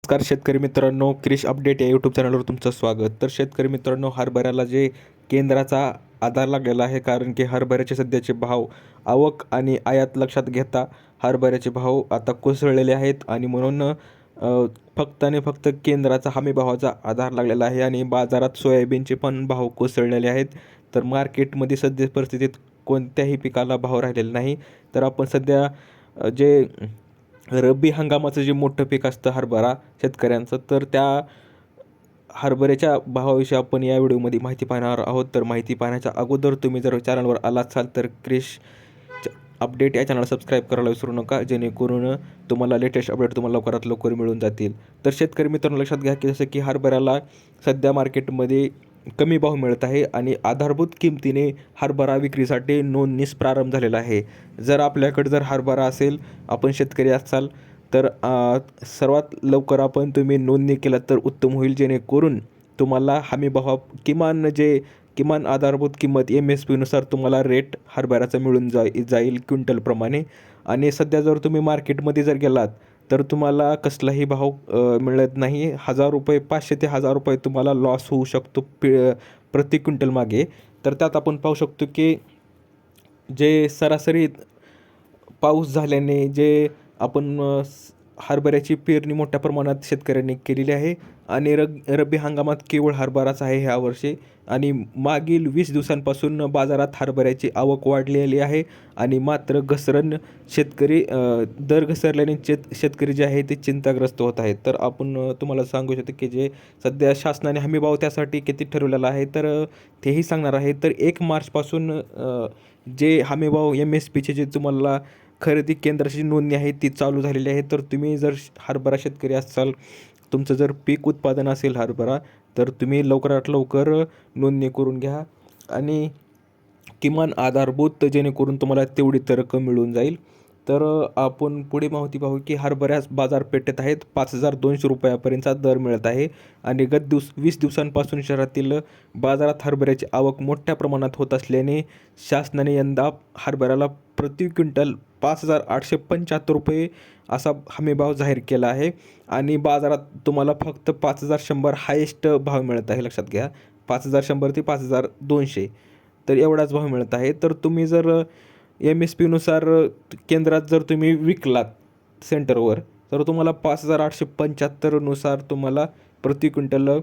नमस्कार शेतकरी मित्रांनो, कृषी अपडेट या यूट्यूब चॅनलवर तुमचं स्वागत. तर शेतकरी मित्रांनो, हरभऱ्याला जे केंद्राचा आधार लागलेला आहे, कारण की हरभऱ्याचे सध्याचे भाव, आवक आणि आयात लक्षात घेता हरभऱ्याचे भाव आता कोसळलेले आहेत आणि म्हणून फक्त आणि फक्त केंद्राचा हमीभावाचा आधार लागलेला आहे आणि बाजारात सोयाबीनचे पण भाव कोसळलेले आहेत. तर मार्केटमध्ये सध्या परिस्थितीत कोणत्याही पिकाला भाव राहिलेला नाही. तर आपण सध्या जे रब्बी हंगामाचं जे मोठं पीक असतं हरभरा शेतकऱ्यांचं, तर त्या हरभऱ्याच्या भावाविषयी आपण या व्हिडिओमध्ये माहिती पाहणार आहोत. तर माहिती पाहण्याच्या अगोदर तुम्ही जर चॅनलवर आला असाल तर अपडेट या चॅनल सबस्क्राईब करायला विसरू नका, जेणेकरून तुम्हाला लेटेस्ट अपडेट तुम्हाला लवकरात लवकर मिळून जातील. तर शेतकरी मित्रांनो, लक्षात घ्या की जसं की हरभऱ्याला सध्या मार्केटमध्ये कमी भाव मिळत आहे आणि आधारभूत किमतीने हरभरा विक्रीसाठी नोंदणीस प्रारंभ झालेला आहे. जर आपल्याकडे जर हरभरा असेल, आपण शेतकरी असाल, तर सर्वात लवकर तुम्ही नोंदणी केलं तर उत्तम होईल, जेणेकरून तुम्हाला हमीभाव किमान आधारभूत किंमत MSPनुसार तुम्हाला रेट हरभऱ्याचा मिळून जाईल क्विंटलप्रमाणे. आणि सध्या जर तुम्ही मार्केटमध्ये जर गेलात तर तुम्हाला कसलाही भाव मिळत नाही. ₹1000 500 ते ₹1000 तुम्हाला लॉस होऊ शकतो प्रति क्विंटल मागे. तर त्यात आपण पाहू शकतो की जे सरासरी पाऊस झाल्याने जे आपण हरभऱ्याची पेरणी मोठ्या प्रमाणात शेतकऱ्यांनी केलेली आहे आणि रब्बी हंगामात केवळ हरभराच आहे ह्या वर्षी. आणि मागील 20 दिवसांपासून बाजारात हरभऱ्याची आवक वाढलेली आहे आणि मात्र दर घसरल्याने शेतकरी जे आहे ते चिंताग्रस्त होत आहेत. तर आपण तुम्हाला सांगू शकतो की जे सध्या शासनाने हमीभाव त्यासाठी किती ठरवलेला आहे, तर तेही सांगणार आहे. तर 1 मार्चपासून जे हमीभाव MSPचे जे तुम्हाला खरेदी केंद्राची नोंदणी आहे ती चालू झालेली आहे. तर तुम्ही जर हरभरा शेतकरी असाल, तुमचं जर पीक उत्पादन असेल हरभरा, तर तुम्ही लवकरात लवकर नोंदणी करून घ्या आणि किमान आधारभूत, जेणेकरून तुम्हाला तेवढी तर रक्कम मिळून जाईल. तर आपण पुढे माहिती पाहू की हरभऱ्यास बाजारपेठेत आहेत ₹5200 दर मिळत आहे आणि 20 दिवसांपासून शहरातील बाजारात हरभऱ्याची आवक मोठ्या प्रमाणात होत असल्याने शासनाने यंदा हरभऱ्याला प्रति क्विंटल ₹5875 असा हमीभाव जाहीर केला आहे आणि बाजारात तुम्हाला फक्त 5100 हायेस्ट भाव मिळत आहे. लक्षात घ्या, 5100 ते 5200, तर एवढाच भाव मिळत आहे. तर तुम्ही जर MSPनुसार केंद्रात जर तुम्ही विकलात सेंटरवर, तर तुम्हाला 5875 तुम्हाला प्रति क्विंटल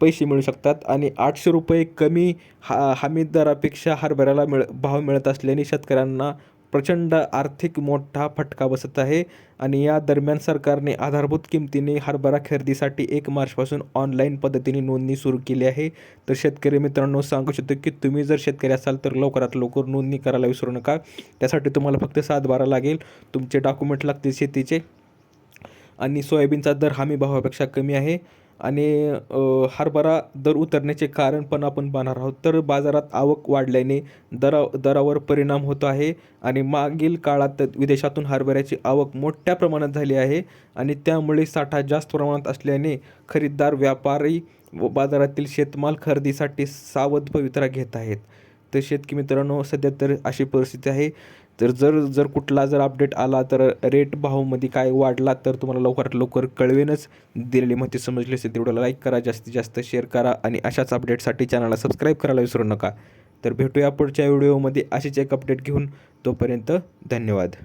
पैसे मिळू शकतात आणि ₹800 कमी हमी दरापेक्षा हरभऱ्याला भाव मिळत असल्याने शेतकऱ्यांना प्रचंड आर्थिक मोठा फटका बसत आहे. आणि या दरम्यान सरकारने आधारभूत किमतीने हरभरा खरेदीसाठी 1 मार्चपासून ऑनलाईन पद्धतीने नोंदणी सुरू केली आहे. तर शेतकरी मित्रांनो, सांगू शकतो की तुम्ही जर शेतकरी असाल तर लवकरात लवकर नोंदणी करायला विसरू नका. त्यासाठी तुम्हाला फक्त 7/12 लागेल. तुमचे डॉक्युमेंट लागतील शेतीचे आणि सोयाबीनचा दर हमी भावापेक्षा कमी आहे आणि हरभरा दर उतरण्याचे कारण पण आपण पाहणार आहोत. तर बाजारात आवक वाढल्याने दरावर परिणाम होतो आहे आणि मागील काळात विदेशातून हरभऱ्याची आवक मोठ्या प्रमाणात झाली आहे आणि त्यामुळे साठा जास्त प्रमाणात असल्याने खरेदीदार, व्यापारी व बाजारातील शेतमाल खरेदीसाठी सावध पवित्रा घेत आहेत. तर शेतकरी मित्रांनो, सध्या तर अशी परिस्थिती आहे. तर जर कुठला अपडेट आला, तर रेट भावामध्ये काय वाढला, तर तुम्हाला लवकरात लवकर कळवेनच. दिलेली माहिती समजली असेल तर व्हिडिओला लाईक करा, जास्तीत जास्त शेअर करा आणि अशाच अपडेटसाठी चॅनलला सबस्क्राईब करायला विसरू नका. तर भेटूया पुढच्या व्हिडिओमध्ये अशीच एक अपडेट घेऊन. तोपर्यंत धन्यवाद.